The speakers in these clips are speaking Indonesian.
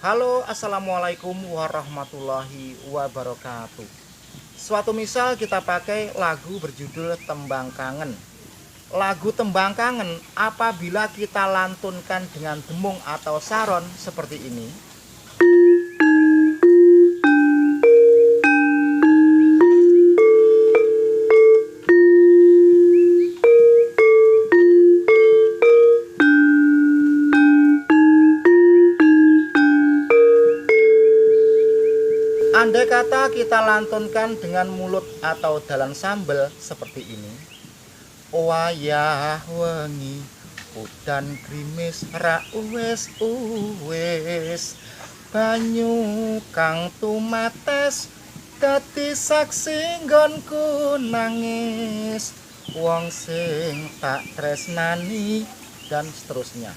Halo, assalamualaikum warahmatullahi wabarakatuh. Suatu misal kita pakai lagu berjudul Tembang Kangen. Lagu Tembang Kangen apabila kita lantunkan dengan demung atau saron seperti ini. Andai kata kita lantunkan dengan mulut atau dalan sambel seperti ini. Wayah wengi udan grimis ra uwes banyu kang tumates dadi saksi nggonku nangis wong sing tak tresnani dan seterusnya.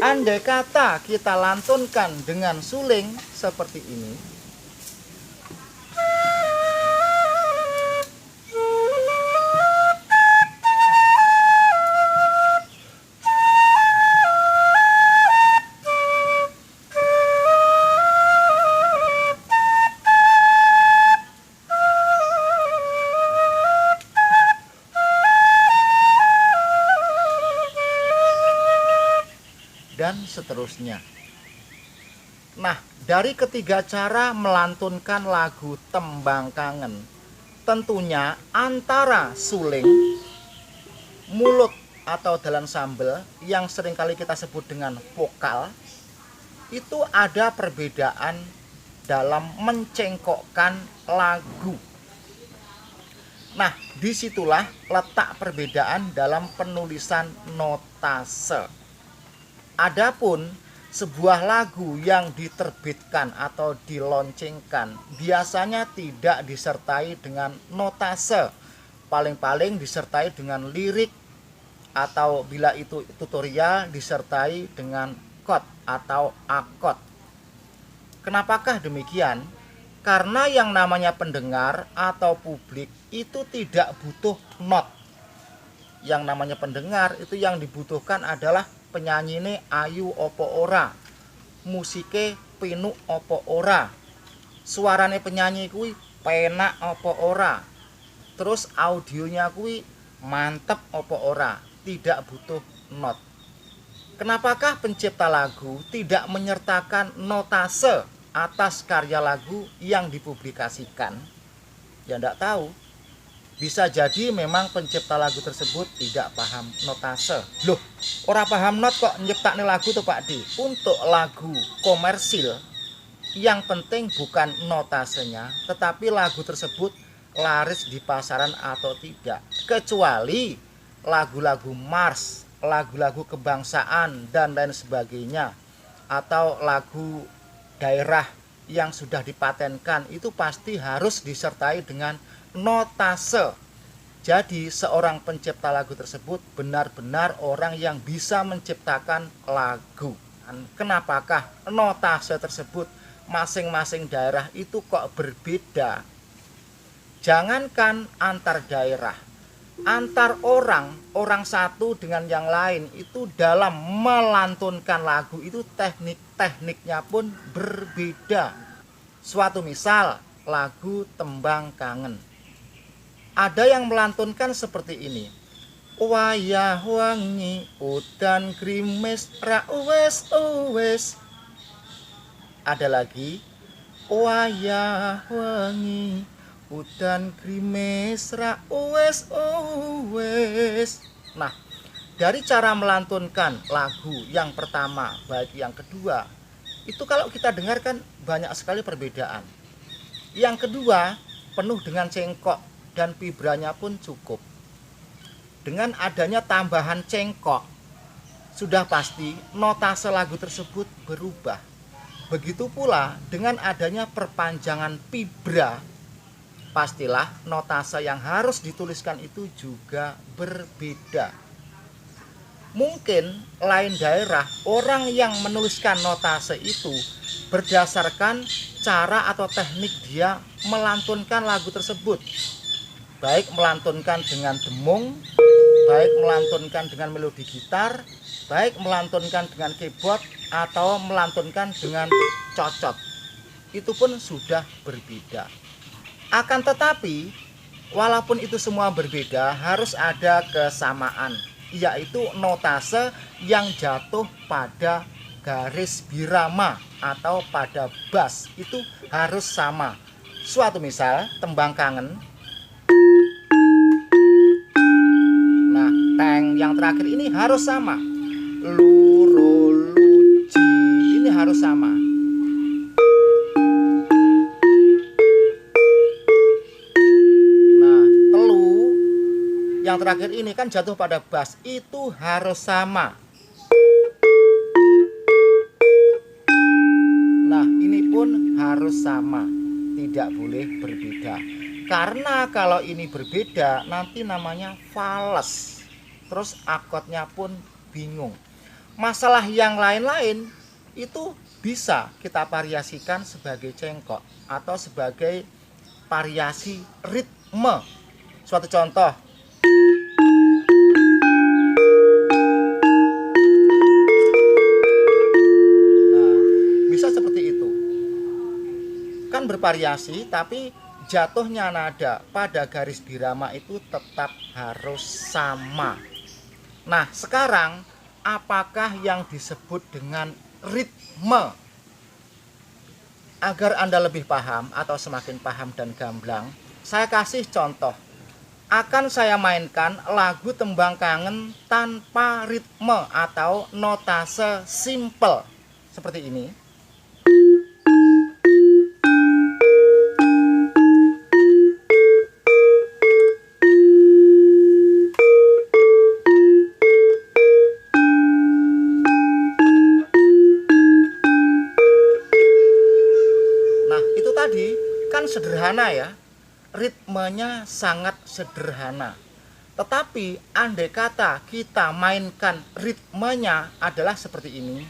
Andai kata kita lantunkan dengan suling seperti ini. Dan seterusnya. Nah, dari ketiga cara melantunkan lagu Tembang Kangen, tentunya antara suling, mulut atau dalan sambel yang seringkali kita sebut dengan vokal, itu ada perbedaan dalam mencengkokkan lagu. Nah, disitulah letak perbedaan dalam penulisan notase. Adapun sebuah lagu yang diterbitkan atau diloncengkan biasanya tidak disertai dengan notase, paling-paling disertai dengan lirik atau bila itu tutorial disertai dengan chord atau akord. Kenapakah demikian? Karena yang namanya pendengar atau publik itu tidak butuh not. Yang namanya pendengar itu yang dibutuhkan adalah penyanyi ini ayu opo ora, musike pinu opo ora, suarane penyanyi kuwi penak opo ora, terus audionya kuwi mantep opo ora, tidak butuh not. Kenapakah pencipta lagu tidak menyertakan notase atas karya lagu yang dipublikasikan? Ya enggak tahu. Bisa jadi memang pencipta lagu tersebut tidak paham notase. Loh, ora paham not kok nyiptakne lagu tuh Pak Di. Untuk lagu komersil, yang penting bukan notasenya, tetapi lagu tersebut laris di pasaran atau tidak. Kecuali lagu-lagu mars, lagu-lagu kebangsaan dan lain sebagainya, atau lagu daerah yang sudah dipatenkan, itu pasti harus disertai dengan notase. Jadi seorang pencipta lagu tersebut benar-benar orang yang bisa menciptakan lagu. Kenapakah notase tersebut masing-masing daerah itu kok berbeda? Jangankan antar daerah, antar orang satu dengan yang lain itu dalam melantunkan lagu itu tekniknya pun berbeda. Suatu misal lagu Tembang Kangen, ada yang melantunkan seperti ini. Wayah wangi udan grimis ra uwes. Ada lagi. Wayah wangi udan grimis ra uwes. Nah, dari cara melantunkan lagu yang pertama baik yang kedua, itu kalau kita dengarkan banyak sekali perbedaan. Yang kedua penuh dengan cengkok dan vibranya pun cukup. Dengan adanya tambahan cengkok, sudah pasti notase lagu tersebut berubah. Begitu pula dengan adanya perpanjangan vibra, pastilah notase yang harus dituliskan itu juga berbeda. Mungkin lain daerah orang yang menuliskan notase itu berdasarkan cara atau teknik dia melantunkan lagu tersebut. Baik melantunkan dengan demung, baik melantunkan dengan melodi gitar, baik melantunkan dengan keyboard atau melantunkan dengan cocot, itu pun sudah berbeda. Akan tetapi walaupun itu semua berbeda, harus ada kesamaan, yaitu notase yang jatuh pada garis birama atau pada bas itu harus sama. Suatu misal tembang kangen, nah teng yang terakhir ini harus sama, lu ro lu ji, ini harus sama. Nah telu yang terakhir ini kan jatuh pada bas, itu harus sama. Nah ini pun harus sama, tidak boleh berbeda. Karena kalau ini berbeda nanti namanya fales, terus akordnya pun bingung. Masalah yang lain-lain itu bisa kita variasikan sebagai cengkok atau sebagai variasi ritme. Suatu contoh, nah, bisa seperti itu. Kan bervariasi, tapi jatuhnya nada pada garis birama itu tetap harus sama. Nah, sekarang apakah yang disebut dengan ritme? Agar Anda lebih paham atau semakin paham dan gamblang, saya kasih contoh. Akan saya mainkan lagu tembang kangen tanpa ritme atau notase simple seperti ini. Tadi kan sederhana ya, ritmenya sangat sederhana. Tetapi andai kata kita mainkan ritmenya adalah seperti ini.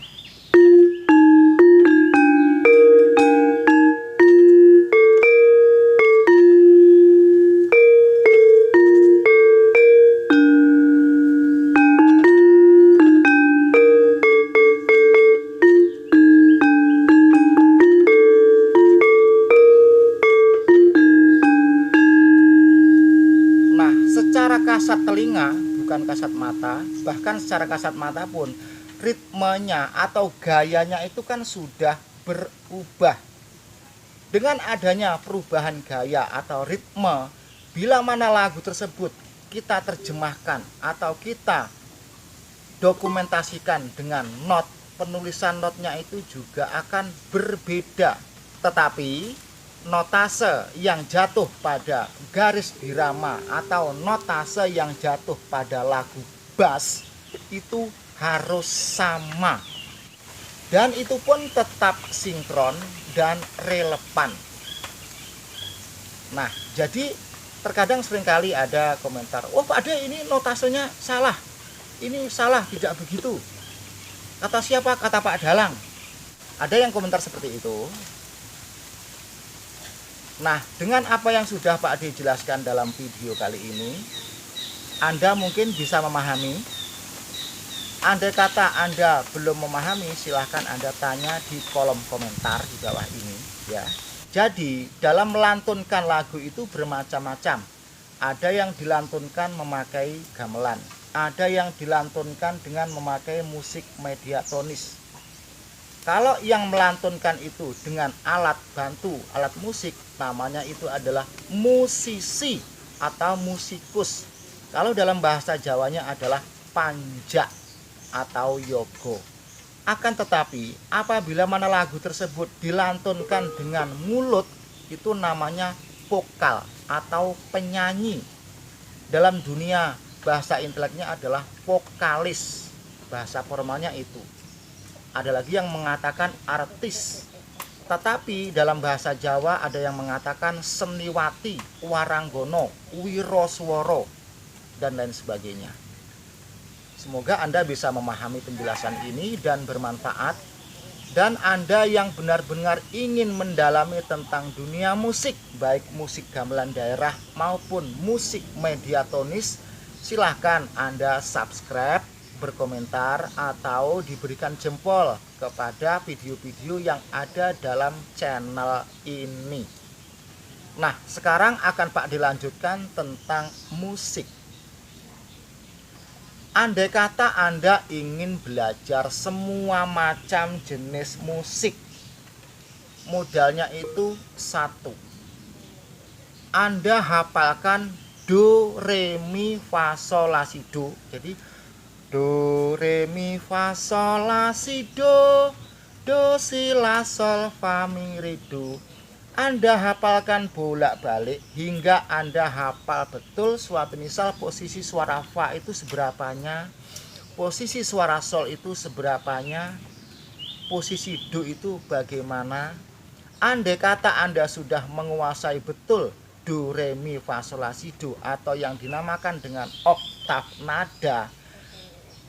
Secara kasat telinga, bukan kasat mata, bahkan secara kasat mata pun ritmenya atau gayanya itu kan sudah berubah. Dengan adanya perubahan gaya atau ritme, bila mana lagu tersebut kita terjemahkan atau kita dokumentasikan dengan not, penulisan notnya itu juga akan berbeda. Tetapi notase yang jatuh pada garis birama atau notase yang jatuh pada lagu bas itu harus sama, dan itu pun tetap sinkron dan relevan. Nah, jadi terkadang seringkali ada komentar, "Oh Pak Ade, ini notasenya salah, ini salah, tidak begitu." Kata siapa? Kata Pak Dalang. Ada yang komentar seperti itu. Nah, dengan apa yang sudah Pak Ade jelaskan dalam video kali ini, Anda mungkin bisa memahami. Andai kata Anda belum memahami, silahkan Anda tanya di kolom komentar di bawah ini ya. Jadi, dalam melantunkan lagu itu bermacam-macam. Ada yang dilantunkan memakai gamelan, ada yang dilantunkan dengan memakai musik mediatonis. Kalau yang melantunkan itu dengan alat bantu, alat musik, namanya itu adalah musisi atau musikus. Kalau dalam bahasa Jawanya adalah panja atau yogo. Akan tetapi apabila mana lagu tersebut dilantunkan dengan mulut, itu namanya vokal atau penyanyi. Dalam dunia bahasa inteleknya adalah vokalis, bahasa formalnya itu. Ada lagi yang mengatakan artis. Tetapi dalam bahasa Jawa ada yang mengatakan seniwati, waranggono, wirosworo, dan lain sebagainya. Semoga Anda bisa memahami penjelasan ini dan bermanfaat. Dan Anda yang benar-benar ingin mendalami tentang dunia musik, baik musik gamelan daerah maupun musik mediatonis, silahkan Anda subscribe, berkomentar, atau diberikan jempol kepada video-video yang ada dalam channel ini. Nah, sekarang akan Pak dilanjutkan tentang musik. Andai kata Anda ingin belajar semua macam jenis musik, modalnya itu satu. Anda hafalkan do, re, mi, fa, sol, la, si, do. Jadi do, re, mi, fa, sol, la, si, do, si, la, sol, fa, mi, re, do. Anda hafalkan bolak-balik hingga Anda hafal betul suatu misal posisi suara fa itu seberapanya, posisi suara sol itu seberapanya, posisi do itu bagaimana. Andai kata Anda sudah menguasai betul do, re, mi, fa, sol, la, si, do atau yang dinamakan dengan oktav nada,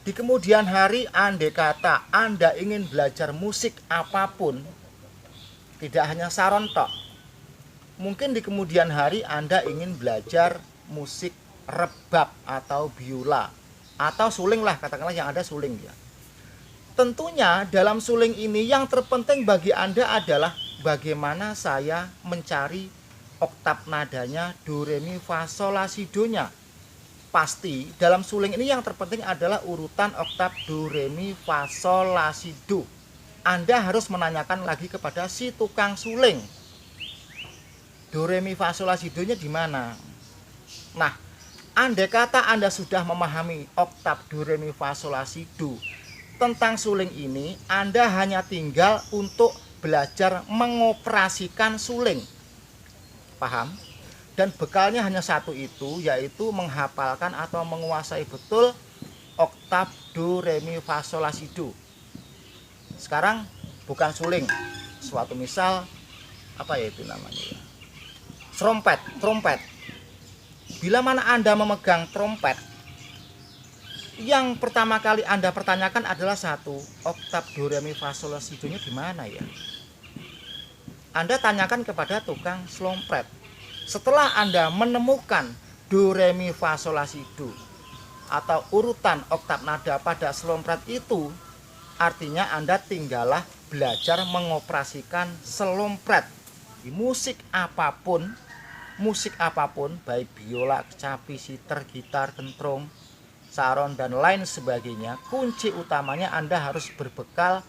di kemudian hari andai kata Anda ingin belajar musik apapun, tidak hanya saron tok, mungkin di kemudian hari Anda ingin belajar musik rebab atau biola atau suling lah, katakanlah yang ada suling ya. Tentunya dalam suling ini yang terpenting bagi Anda adalah bagaimana saya mencari oktav nadanya do, re, mi, fa, sol, la, si, do nya. Pasti dalam suling ini yang terpenting adalah urutan oktav do, re, mi, fa, sol, la, si, do. Anda harus menanyakan lagi kepada si tukang suling, do, re, mi, fa, sol, la, si, do nya di mana. Nah, andai kata Anda sudah memahami oktav do, re, mi, fa, sol, la, si, do tentang suling ini, Anda hanya tinggal untuk belajar mengoperasikan suling. Paham? Dan bekalnya hanya satu itu, yaitu menghafalkan atau menguasai betul oktav do, re, mi, fa, sol, la, si, do. Sekarang bukan suling, suatu misal apa ya itu namanya ya, trompet. Bila mana Anda memegang trompet, yang pertama kali Anda pertanyakan adalah satu, oktav do, re, mi, fa, sol, la, si, do nya di mana ya. Anda tanyakan kepada tukang slompret. Setelah Anda menemukan do, re, mi, fa, sol, la, si, do atau urutan oktav nada pada slompret itu, artinya Anda tinggallah belajar mengoperasikan selompret di musik apapun, baik biola, kecapi, siter, gitar, kentrung, saron dan lain sebagainya. Kunci utamanya Anda harus berbekal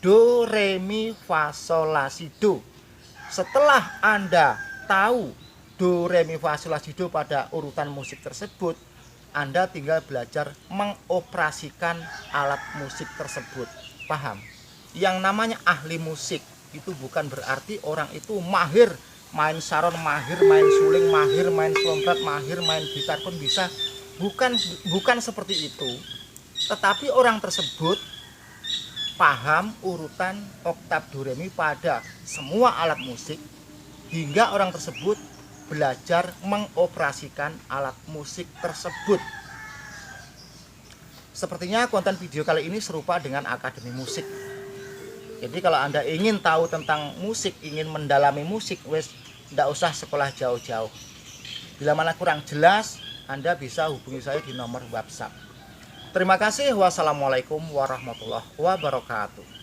do, re, mi, fa, sol, la, si, do. Setelah Anda tahu do, re, mi, fa, sol, la, si, do pada urutan musik tersebut, Anda tinggal belajar mengoperasikan alat musik tersebut. Paham? Yang namanya ahli musik itu bukan berarti orang itu mahir main saron, mahir main suling, mahir main slompret, mahir main gitar pun bisa. Bukan seperti itu. Tetapi orang tersebut paham urutan oktav do, re, mi pada semua alat musik, hingga orang tersebut belajar mengoperasikan alat musik tersebut. Sepertinya konten video kali ini serupa dengan akademi musik. Jadi kalau Anda ingin tahu tentang musik, ingin mendalami musik, tidak usah sekolah jauh-jauh. Bila mana kurang jelas, Anda bisa hubungi saya di nomor WhatsApp. Terima kasih. Wassalamualaikum warahmatullahi wabarakatuh.